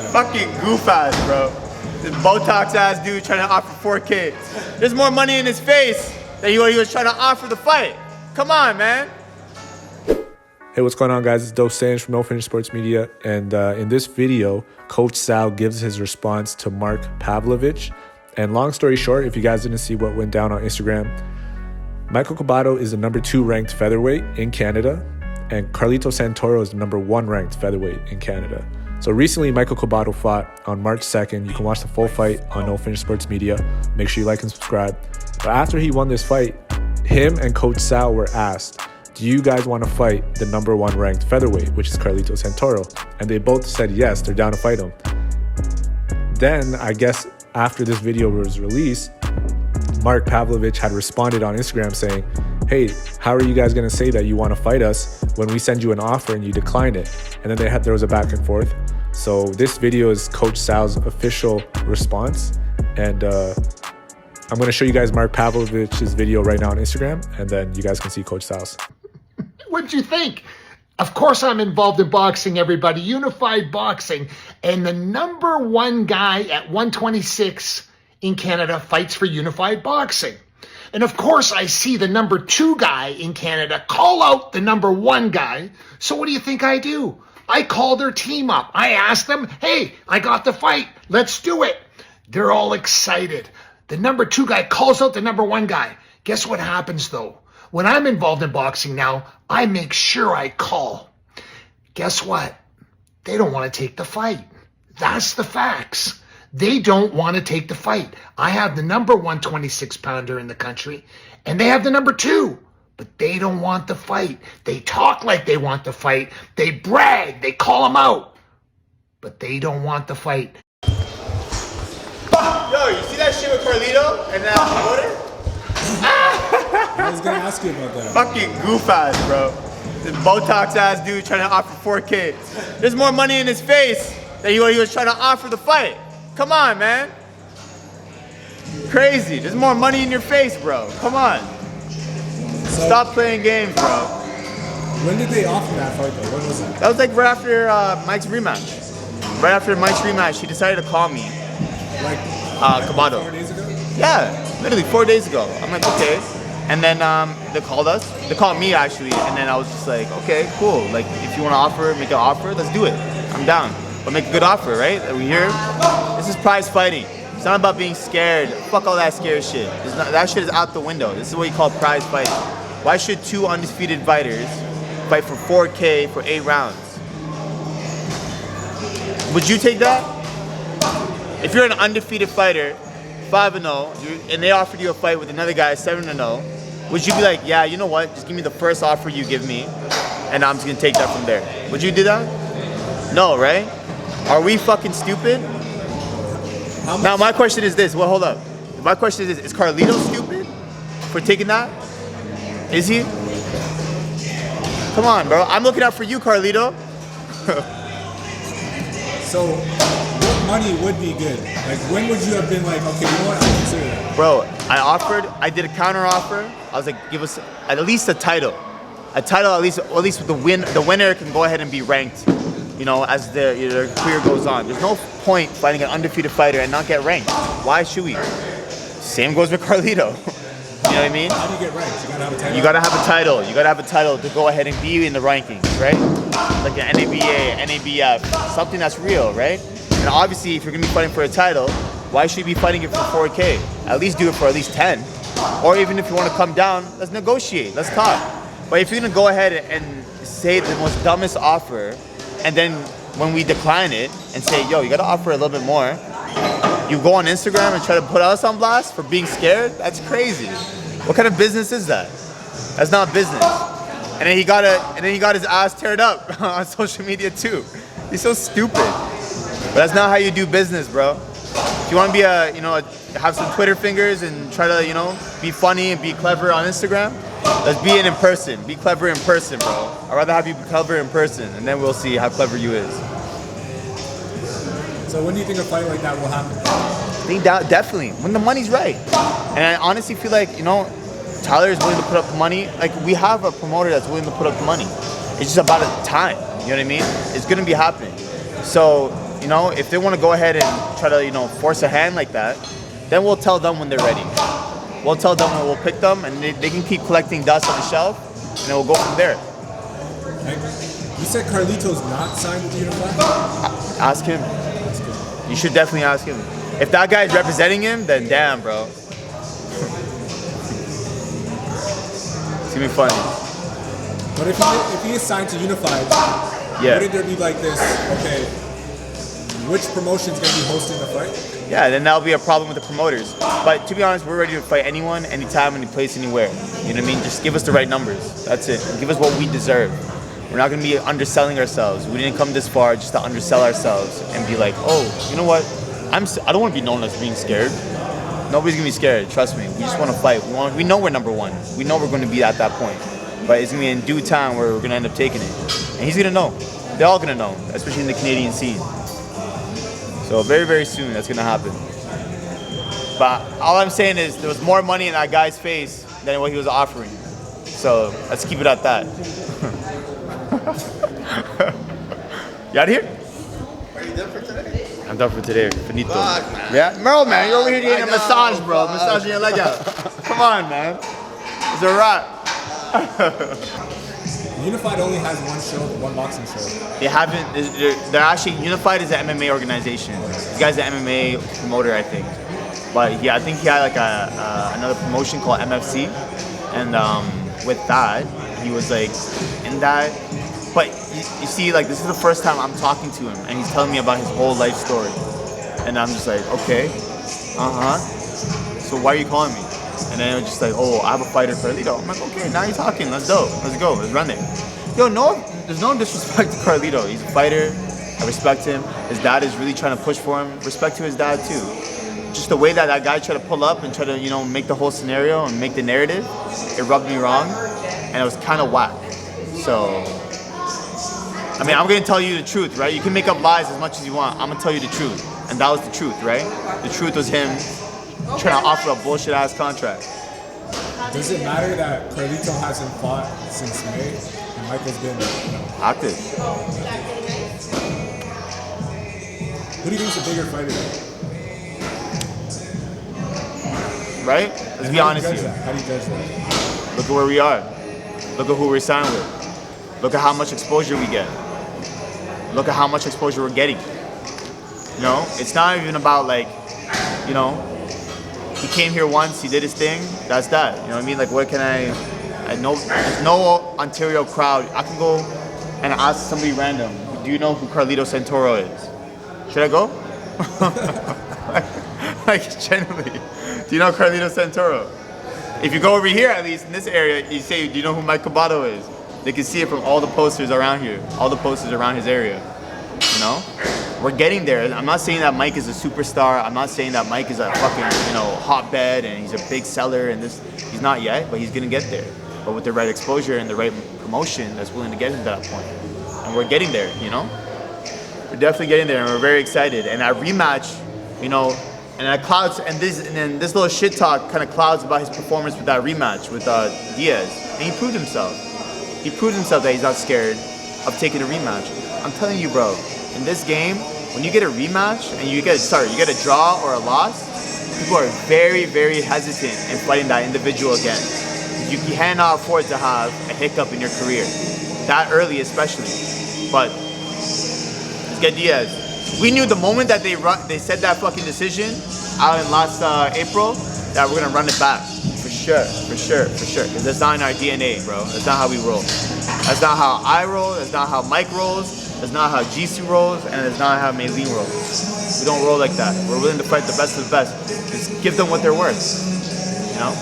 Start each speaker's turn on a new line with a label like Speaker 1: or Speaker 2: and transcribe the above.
Speaker 1: Fucking goof ass, bro. This Botox ass dude trying to offer 4K. There's more money in his face than he was trying to offer the fight. Come on, man.
Speaker 2: Hey, what's going on, guys? It's Dope Sands from No Finish Sports Media, and in this video, Coach Sal gives his response to Mark Pavlovich. And long story short, if you guys didn't see what went down on Instagram, Michael Cabato is the number 2 ranked featherweight in Canada, and Carlito Santoro is the number 1 ranked featherweight in Canada. So recently, Michael Cabato fought on March 2nd. You can watch the full fight on No Finish Sports Media. Make sure you like and subscribe. But after he won this fight, him and Coach Sal were asked, do you guys want to fight the number 1 ranked featherweight, which is Carlito Santoro? And they both said yes, they're down to fight him. Then, I guess after this video was released, Mark Pavlovich had responded on Instagram saying, hey, how are you guys going to say that you want to fight us when we send you an offer and you decline it? And then there was a back and forth. So this video is Coach Sal's official response. And I'm going to show you guys Mark Pavlovich's video right now on Instagram, and then you guys can see Coach Sal's.
Speaker 3: What'd you think? Of course I'm involved in boxing, everybody. Unified boxing. And the number 1 guy at 126 in Canada fights for unified boxing. And of course I see the number 2 guy in Canada call out the number 1 guy. So what do you think I do? I call their team up. I ask them, hey, I got the fight. Let's do it. They're all excited. The number 2 guy calls out the number 1 guy. Guess what happens though? When I'm involved in boxing now, I make sure I call. Guess what? They don't want to take the fight. That's the facts. They don't want to take the fight. I have the number 1 26-pounder in the country, and they have the number 2, but they don't want the fight. They talk like they want the fight. They brag. They call them out, but they don't want the fight.
Speaker 1: Yo, you see that shit with Carlito and that promoter?
Speaker 4: I was gonna ask you about that.
Speaker 1: Fucking goof ass, bro. This Botox ass dude trying to offer 4K. There's more money in his face than he was trying to offer the fight. Come on, man. Crazy. There's more money in your face, bro. Come on.
Speaker 4: So,
Speaker 1: stop playing games, bro.
Speaker 4: When did they offer that fight though? When was that?
Speaker 1: That was like right after Mike's rematch. Right after Mike's rematch, he decided to call me.
Speaker 4: Like
Speaker 1: Cabato.
Speaker 4: 4 days ago?
Speaker 1: Yeah, literally 4 days ago. I'm like, okay. And then they called us. They called me actually, and then I was just like, okay, cool. Like, if you want to offer, make an offer, let's do it. I'm down. But make a good offer, right? That we hear. This is prize fighting. It's not about being scared. Fuck all that scared shit. That shit is out the window. This is what you call prize fighting. Why should 2 undisputed fighters fight for 4K for 8 rounds? Would you take that? If you're an undefeated fighter, 5-0, and they offered you a fight with another guy 7-0, would you be like, yeah, you know what? Just give me the first offer you give me, and I'm just gonna take that from there. Would you do that? No, right? Are we fucking stupid? Now my question is this. Well, hold up. My question is Carlito stupid for taking that? Is he? Come on, bro. I'm looking out for you, Carlito.
Speaker 4: So, what money would be good? Like, when would you have been like, okay, you know what? I consider that.
Speaker 1: Bro, I did a counter offer. I was like, give us at least a title. A title, at least with the winner can go ahead and be ranked, you know, as their career goes on. There's no point fighting an undefeated fighter and not get ranked. Why should we? Same goes with Carlito. You know what I mean?
Speaker 4: How do you get ranked? You gotta have a title.
Speaker 1: You gotta have a title. You gotta have a title to go ahead and be in the rankings, right? Like an NABA, NABF, something that's real, right? And obviously, if you're gonna be fighting for a title, why should you be fighting it for 4K? At least do it for at least 10. Or even if you want to come down, let's negotiate. Let's talk. But if you're gonna go ahead and say the most dumbest offer, and then when we decline it and say, yo, you gotta offer a little bit more, you go on Instagram and try to put us on blast for being scared? That's crazy. What kind of business is that? That's not business. And then he got his ass teared up on social media too. He's so stupid. But that's not how you do business, bro. If you want to be have some Twitter fingers and try to, be funny and be clever on Instagram, let's be in person. Be clever in person, bro. I'd rather have you be clever in person, and then we'll see how clever you is.
Speaker 4: So when do you think a fight like that will happen?
Speaker 1: I think that definitely when the money's right. And I honestly feel like, Tyler is willing to put up the money. Like, we have a promoter that's willing to put up the money. It's just about the time. You know what I mean? It's gonna be happening. So you know, if they want to go ahead and try to, you know, force a hand like that, then we'll tell them when they're ready. We'll tell them when we'll pick them, and they can keep collecting dust on the shelf, and then we'll go from there.
Speaker 4: You said Carlito's not signed with Unified?
Speaker 1: Ask him. You should definitely ask him. If that guy's representing him, then damn, bro. It's gonna be funny.
Speaker 4: But if he is signed to Unified, wouldn't there be like this, okay, which promotion's going to be hosting the fight?
Speaker 1: Yeah, then that'll be a problem with the promoters. But to be honest, we're ready to fight anyone, anytime, any place, anywhere. You know what I mean? Just give us the right numbers. That's it. Give us what we deserve. We're not going to be underselling ourselves. We didn't come this far just to undersell ourselves and be like, oh, you know what? I don't want to be known as being scared. Nobody's going to be scared. Trust me. We just want to fight. We know we're number one. We know we're going to be at that point. But it's going to be in due time where we're going to end up taking it. And he's going to know. They're all going to know, especially in the Canadian scene. So very, very soon that's going to happen. But all I'm saying is there was more money in that guy's face than what he was offering. So let's keep it at that. You out of here?
Speaker 5: Are you done for today?
Speaker 1: I'm done for today. Finito.
Speaker 5: Fuck, man.
Speaker 1: Yeah? Merle, man, you're over here getting
Speaker 5: I
Speaker 1: a
Speaker 5: know,
Speaker 1: massage, bro.
Speaker 5: fuck.
Speaker 1: Massaging your leg out. Come on, man. It's a wrap.
Speaker 4: Unified only has one show, one boxing show.
Speaker 1: They haven't. They're actually Unified is an MMA organization. This guy's an MMA promoter, I think. But yeah, I think he had like another promotion called MFC, and with that, he was like in that. But you see, like this is the first time I'm talking to him, and he's telling me about his whole life story, and I'm just like, okay, So why are you calling me? And then it was just like, oh, I have a fighter for Carlito. I'm like, okay, now you're talking. Let's go. Let's go. Let's run it. Yo, no, there's no disrespect to Carlito. He's a fighter. I respect him. His dad is really trying to push for him. Respect to his dad too. Just the way that guy tried to pull up and try to, you know, make the whole scenario and make the narrative, it rubbed me wrong, and it was kind of whack. So, I mean, I'm gonna tell you the truth, right? You can make up lies as much as you want. I'm gonna tell you the truth, and that was the truth, right? The truth was him trying to offer a bullshit ass contract.
Speaker 4: Does it matter that Carlito hasn't fought since May and Michael's been,
Speaker 1: Active.
Speaker 4: Who do you think is a bigger fighter?
Speaker 1: Right? Let's be honest here.
Speaker 4: How do you judge that?
Speaker 1: Look at where we are. Look at who we're signed with. Look at how much exposure we get. Look at how much exposure we're getting. You know, it's not even about like, you know, he came here once, he did his thing, that's that. You know what I mean? Like, what can I know, there's no Ontario crowd. I can go and ask somebody random, do you know who Carlito Santoro is? Should I go? like, genuinely, do you know Carlito Santoro? If you go over here, at least in this area, you say, do you know who Mike Cabato is? They can see it from all the posters around here, all the posters around his area, you know? We're getting there. I'm not saying that Mike is a superstar. I'm not saying that Mike is a fucking, you know, hotbed and he's a big seller and this. He's not yet, but he's gonna get there. But with the right exposure and the right promotion that's willing to get him to that point. And we're getting there, you know? We're definitely getting there and we're very excited. And that rematch, you know, and that clouds, and then this little shit talk kind of clouds about his performance with that rematch with Diaz. And he proved himself. He proved himself that he's not scared of taking a rematch. I'm telling you, bro, in this game, when you get a rematch and you get a draw or a loss, people are very, very hesitant in fighting that individual again. You cannot afford to have a hiccup in your career, that early especially. But let's get Diaz. We knew the moment that they said that fucking decision out in last April that we're gonna run it back. For sure. Because that's not in our DNA, bro. That's not how we roll. That's not how I roll. That's not how Mike rolls. That's not how GC rolls. And that's not how Maylene rolls. We don't roll like that. We're willing to fight the best of the best. Just give them what they're worth. You know?